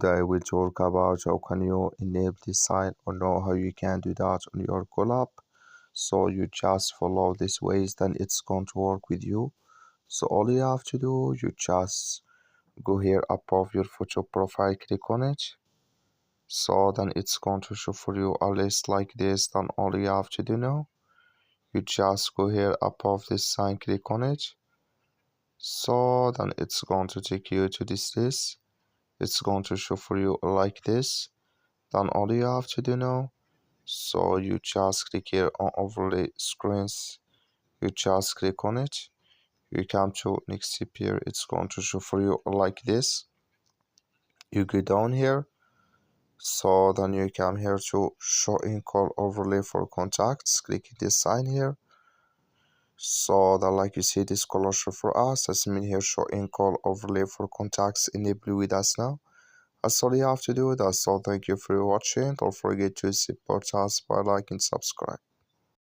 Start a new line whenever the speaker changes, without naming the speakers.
Today we'll talk about how can you enable this sign or know how you can do that on your CallApp. So you just follow these ways, then it's going to work with you. So all you have to do, you just go here above your photo profile, click on it. So then it's going to show for you a list like this. Then all you have to do now, you just go here above this sign, click on it. So then it's going to take you to this list. It's going to show for you like this. Then all you have to do now, so you just click here on overlay screens, you just click on it, you come to next step here, it's going to show for you like this. You go down here, so then you come here to show in call overlay for contacts, click this sign here. So then like you see this color show for us, that's mean here show in call overlay for contacts enable with us now. That's all you have to do. That's all. Thank you for watching. Don't forget to support us by liking and subscribe.